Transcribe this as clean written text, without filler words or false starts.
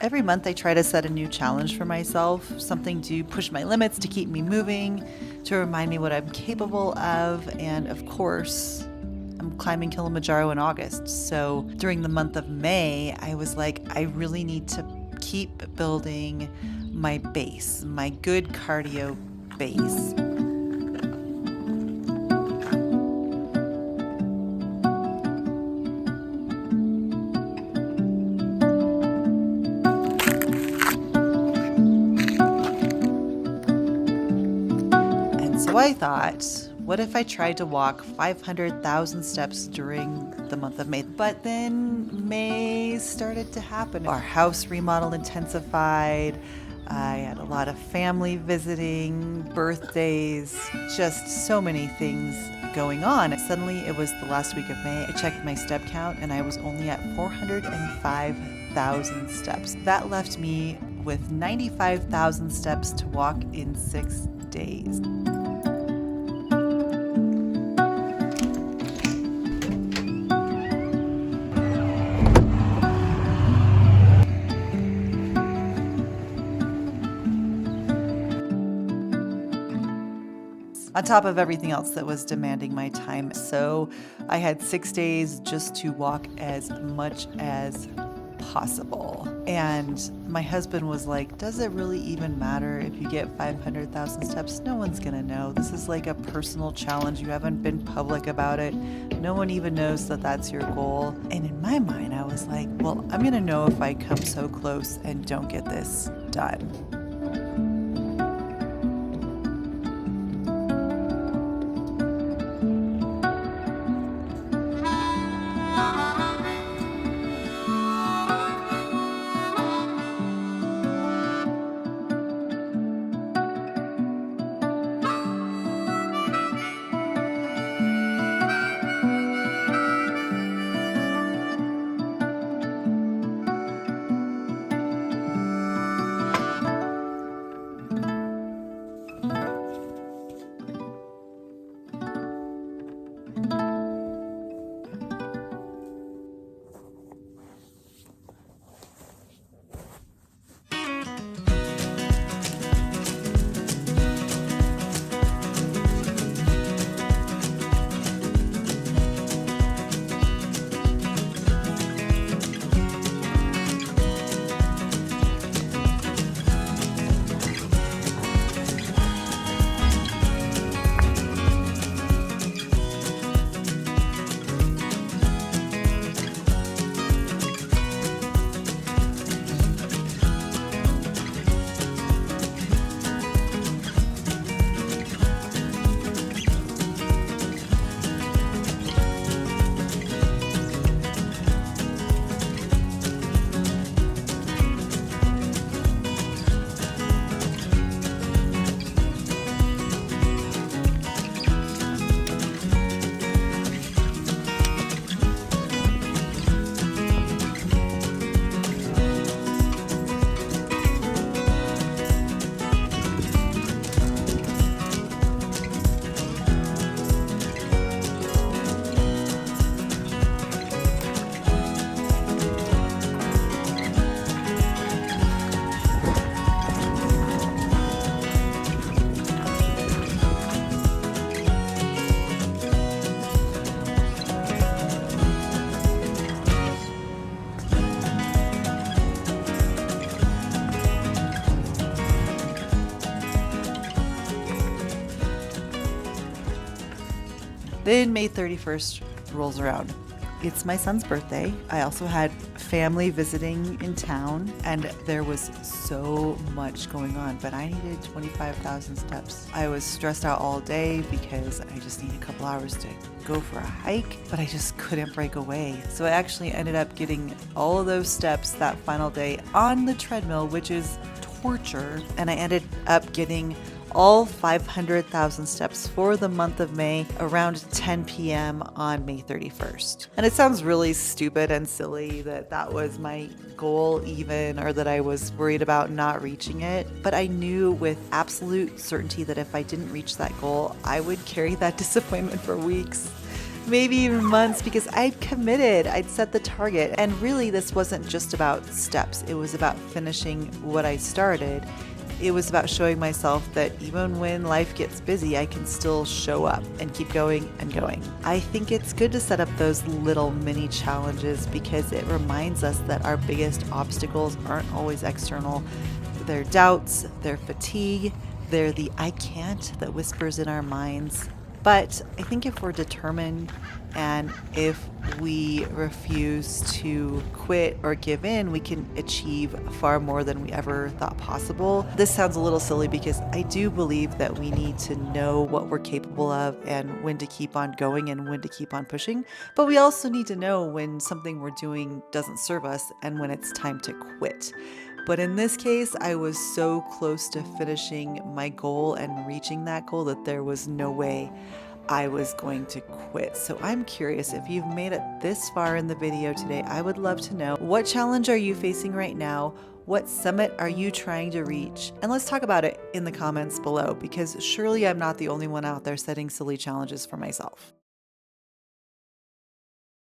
Every month I try to set a new challenge for myself, something to push my limits, to keep me moving, to remind me what I'm capable of, and of course, I'm climbing Kilimanjaro in August. So during the month of May, I was like, I really need to keep building my base, my good cardio base. So I thought, what if I tried to walk 500,000 steps during the month of May? But then May started to happen. Our house remodel intensified. I had a lot of family visiting, birthdays, just so many things going on. Suddenly it was the last week of May. I checked my step count and I was only at 405,000 steps. That left me with 95,000 steps to walk in 6 days. On top of everything else that was demanding my time. So I had 6 days just to walk as much as possible. And my husband was like, does it really even matter if you get 500,000 steps? No one's gonna know. This is like a personal challenge. You haven't been public about it. No one even knows that that's your goal. And in my mind, I was like, well, I'm gonna know if I come so close and don't get this done. Then May 31st rolls around. It's my son's birthday. I also had family visiting in town, and there was so much going on, but I needed 25,000 steps. I was stressed out all day because I just needed a couple hours to go for a hike, but I just couldn't break away. So I actually ended up getting all of those steps that final day on the treadmill, which is torture, and I ended up getting all 500,000 steps for the month of May around 10 p.m. on May 31st. And it sounds really stupid and silly that that was my goal even, or that I was worried about not reaching it. But I knew with absolute certainty that if I didn't reach that goal, I would carry that disappointment for weeks. maybe even months, because I'd committed, I'd set the target. And really, this wasn't just about steps, it was about finishing what I started. It was about showing myself that even when life gets busy, I can still show up and keep going and going. I think it's good to set up those little mini challenges because it reminds us that our biggest obstacles aren't always external. They're doubts, they're fatigue, they're the I can't that whispers in our minds. But I think if we're determined and if we refuse to quit or give in, we can achieve far more than we ever thought possible. This sounds a little silly because I do believe that we need to know what we're capable of and when to keep on going and when to keep on pushing. But we also need to know when something we're doing doesn't serve us and when it's time to quit. But in this case, I was so close to finishing my goal and reaching that goal that there was no way I was going to quit. So I'm curious, if you've made it this far in the video today, I would love to know, what challenge are you facing right now? What summit are you trying to reach? And let's talk about it in the comments below, because surely I'm not the only one out there setting silly challenges for myself.